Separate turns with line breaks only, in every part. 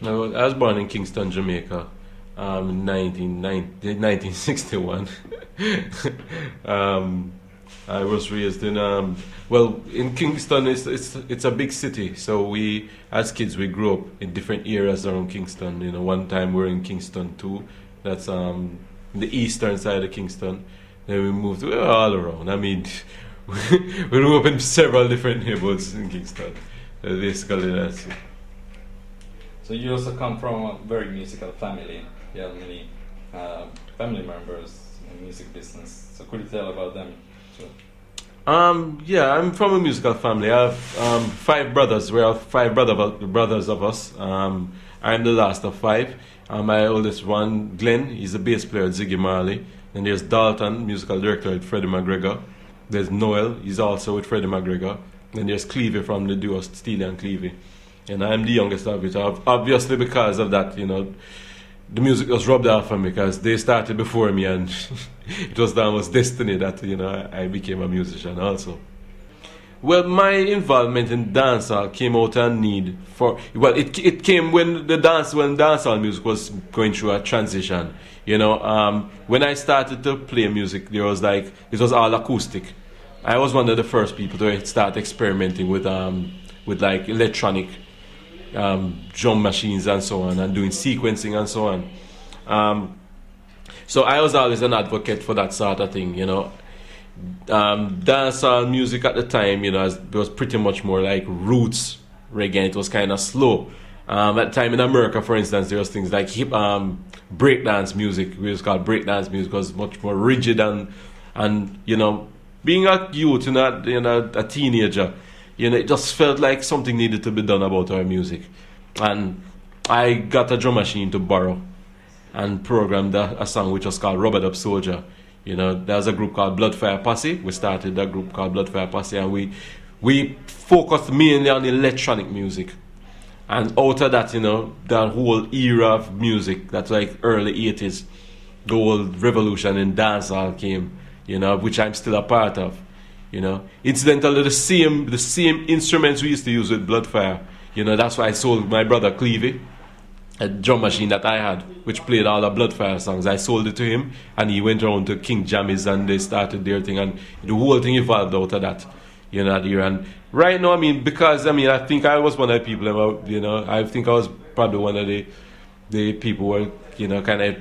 I was born in Kingston, Jamaica, in 1961. um, I was raised in well, in Kingston. It's a big city, so we as kids we grew up in different areas around Kingston. You know, one time we were in Kingston too. That's the eastern side of Kingston. Then we moved all around. I mean, we grew up in several different neighborhoods in Kingston. Basically, that's it.
So you also come from a very musical family. You have many family members in music business. So could you tell about them too?
Yeah, I'm from a musical family. I have five brothers. We are five brothers of us. I'm the last of five. My oldest one, Glenn, he's a bass player at Ziggy Marley. Then there's Dalton, musical director at Freddie McGregor. There's Noel, he's also with Freddie McGregor. Then there's Clevie from the duo Steely and Clevie. And I'm the youngest of it. Obviously because of that, you know, the music was rubbed off on me because they started before me and it was almost destiny that, you know, I became a musician also. Well, my involvement in dancehall came out of need for, well, it came when dancehall music was going through a transition. You know, when I started to play music, there was like, it was all acoustic. I was one of the first people to start experimenting with like electronic drum machines and so on, and doing sequencing and so on. So I was always an advocate for that sort of thing, you know. Dancehall music at the time, you know, it was pretty much more like roots reggae. It was kind of slow. At the time in America, for instance, there was things like breakdance music. It was called breakdance music. It was much more rigid and you know, being a youth, you know, a teenager, you know, it just felt like something needed to be done about our music. And I got a drum machine to borrow and programmed a song which was called Rubber Dub Soldier. You know, there's a group called Bloodfire Posse. We started a group called Bloodfire Posse, and we focused mainly on electronic music. And out of that, you know, that whole era of music, that's like early 80s, the whole revolution in dancehall came, you know, which I'm still a part of. You know, incidentally, the same instruments we used to use with Bloodfire. You know, that's why I sold my brother Clevie a drum machine that I had, which played all the Bloodfire songs. I sold it to him, and he went around to King Jammies, and they started their thing, and the whole thing evolved out of that, you know, that year. And right now, I mean, because, I mean, I think I was one of the people, you know, I think I was probably one of the people who were, you know, kind of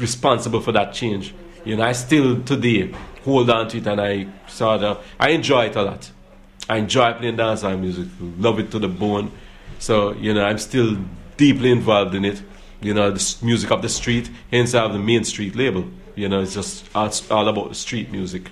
responsible for that change. You know, I still today hold on to it, and I enjoy it a lot. I enjoy playing dancehall music, love it to the bone. So, you know, I'm still deeply involved in it. You know, the music of the street, hence I have the Main Street label. You know, it's just all about the street music.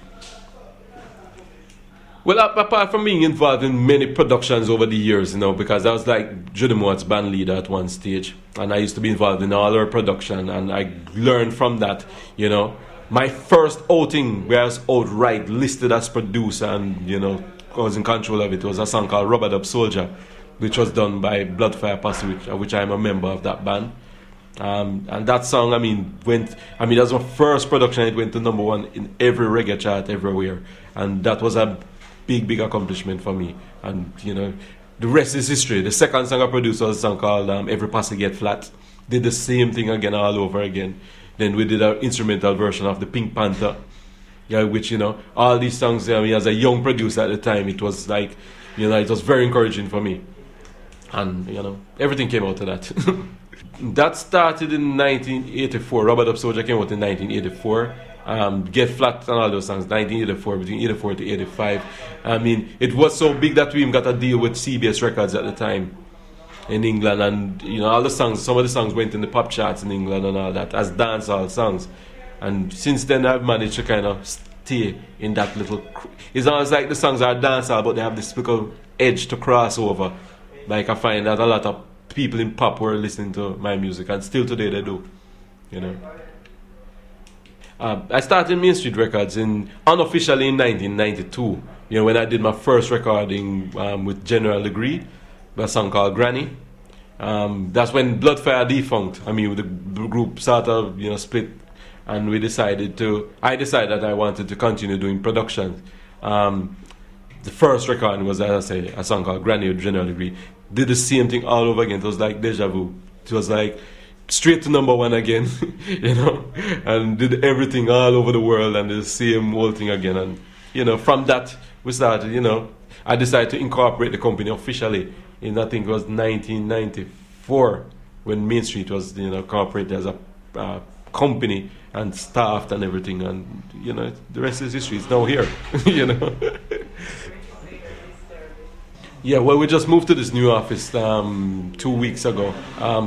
Well, apart from being involved in many productions over the years, you know, because I was like Judy Mott's band leader at one stage, and I used to be involved in all her production, and I learned from that, you know. My first outing where I was outright listed as producer and, you know, I was in control of it, was a song called Rubber Dub Soldier, which was done by Bloodfire Posse, which I'm a member of that band. And that song, I mean, that was my first production. It went to #1 in every reggae chart everywhere. And that was a big accomplishment for me. And, you know, the rest is history. The second song I produced was a song called Every Posse Get Flat. Did the same thing again, all over again. Then we did an instrumental version of the Pink Panther. Yeah, which, you know, all these songs, I mean, as a young producer at the time, it was like, you know, it was very encouraging for me. And, you know, everything came out of that. That started in 1984. Rubber Dub Soldier came out in 1984. Get Flat and all those songs, 1984, between 84 to 85. I mean, it was so big that we even got a deal with CBS Records at the time in England. And, you know, all the songs, some of the songs went in the pop charts in England and all that as dancehall songs. And since then, I've managed to kind of stay in that little... It's almost like the songs are dancehall, but they have this little edge to cross over. Like, I find that a lot of people in pop were listening to my music, and still today they do, you know. I started Main Street Records unofficially in 1992, you know, when I did my first recording with General Degree, a song called Granny. That's when Bloodfire defunct. I mean, the group sort of, you know, split, and I decided that I wanted to continue doing production. The first recording was, as I say, a song called Granny with General Degree. Did the same thing all over again. It was like deja vu. it was like straight to #1 again, you know, and did everything all over the world and the same whole thing again. And, you know, from that we started, you know, I decided to incorporate the company officially in, I think it was 1994, when Main Street was, you know, incorporated as a company and staffed and everything. And, you know, the rest is history. It's now here, you know. Yeah, well, we just moved to this new office 2 weeks ago,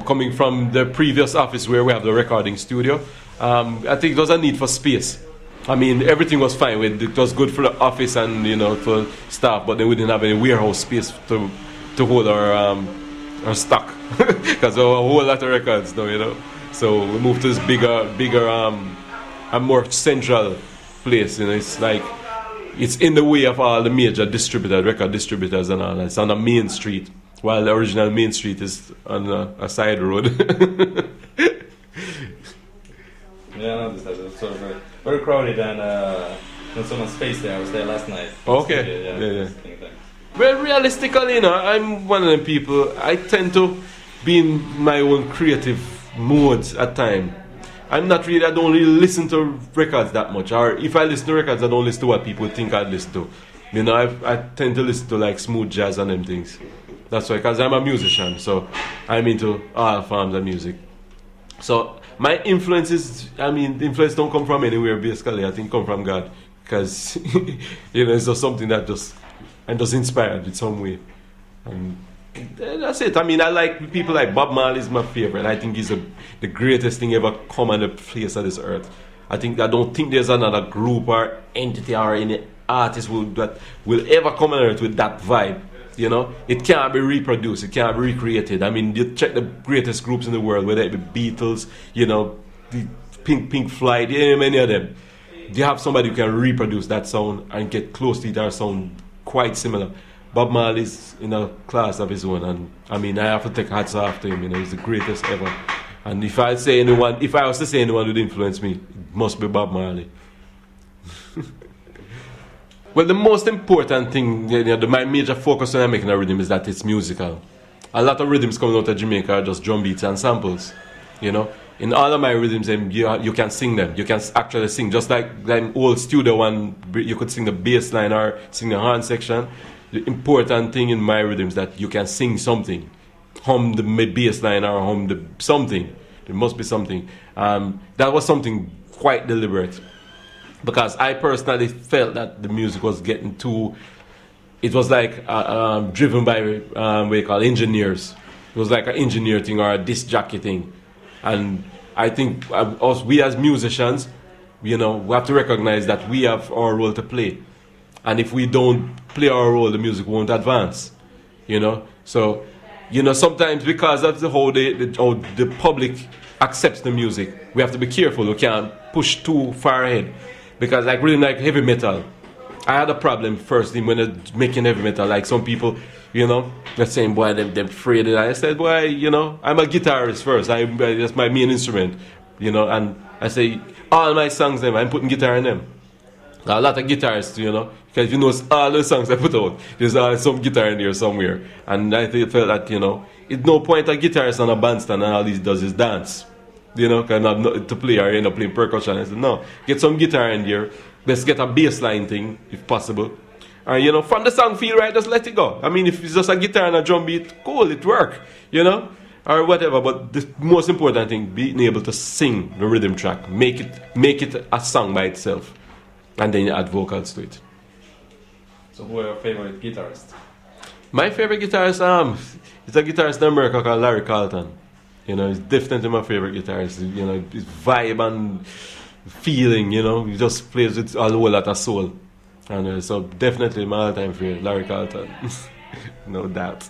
coming from the previous office where we have the recording studio. I think there was a need for space. I mean, everything was fine. It was good for the office and, you know, for staff, but then we didn't have any warehouse space to hold our stock, because there were a whole lot of records now, you know. So we moved to this bigger and more central place. You know, it's like, it's in the way of all the major distributors, record distributors and all. It's on a main street, while the original Main Street is on a side road.
Yeah, I noticed that. It was sort of very crowded and not so much space there. I was there last night.
Okay.
Yeah.
Well, realistically, you know, I'm one of them people. I tend to be in my own creative modes at times. I don't really listen to records that much. Or if I listen to records, I don't listen to what people think I'd listen to. You know, I tend to listen to like smooth jazz and them things. That's why, because I'm a musician, so I'm into all forms of music. So my influences, I mean, the influence don't come from anywhere basically. I think come from God, because you know, it's just something that just inspired in some way. And that's it. I mean, I like people like Bob Marley is my favorite. I think he's the greatest thing ever come on the face of this earth. I don't think there's another group or entity or any artist that will ever come on earth with that vibe. You know, it can't be reproduced, it can't be recreated. I mean, you check the greatest groups in the world, whether it be Beatles, you know, the Pink Floyd, many of them. You have somebody who can reproduce that sound and get close to that sound quite similar. Bob Marley's in a class of his own, and I mean, I have to take hats off to him. You know, he's the greatest ever. And if I was to say anyone who'd influence me, it must be Bob Marley. Well, the most important thing, you know, my major focus when I'm making a rhythm is that it's musical. A lot of rhythms coming out of Jamaica are just drum beats and samples. You know, in all of my rhythms, you can sing them. You can actually sing, just like the old studio one. You could sing the bass line or sing the horn section. The important thing in my rhythm is that you can sing something, hum the bass line or hum something. There must be something. That was something quite deliberate, because I personally felt that the music was getting too. It was like driven by what you call engineers. It was like an engineer thing or a disc jockey thing, and I think we as musicians, you know, we have to recognize that we have our role to play. And if we don't play our role, the music won't advance, you know. So, you know, sometimes because of how the public accepts the music, we have to be careful. We can't push too far ahead, because like really like heavy metal, I had a problem first when I was making heavy metal. Like some people, you know, they're saying, boy, they're afraid of that. I said, boy, you know, I'm a guitarist first. That's my main instrument, you know. And I say all my songs, I'm putting guitar in them. A lot of guitarists, you know, because you know all the songs I put out, there's some guitar in there somewhere. And I felt that, you know, it's no point a guitarist on a bandstand and all he does is dance, you know, because I'm not to play or end up playing percussion. I said, no, get some guitar in there, let's get a bass line thing, if possible. And, you know, from the song feel right, just let it go. I mean, if it's just a guitar and a drum beat, cool, it work, you know, or whatever. But the most important thing, being able to sing the rhythm track, make it a song by itself. And then you add vocals to it.
So who are your favorite guitarists?
My favorite guitarist, is a guitarist in America called Larry Carlton. You know, he's definitely my favorite guitarist. You know, his vibe and feeling, you know, he just plays with a whole lot of soul. And so definitely my all-time favorite, Larry Carlton. No doubt.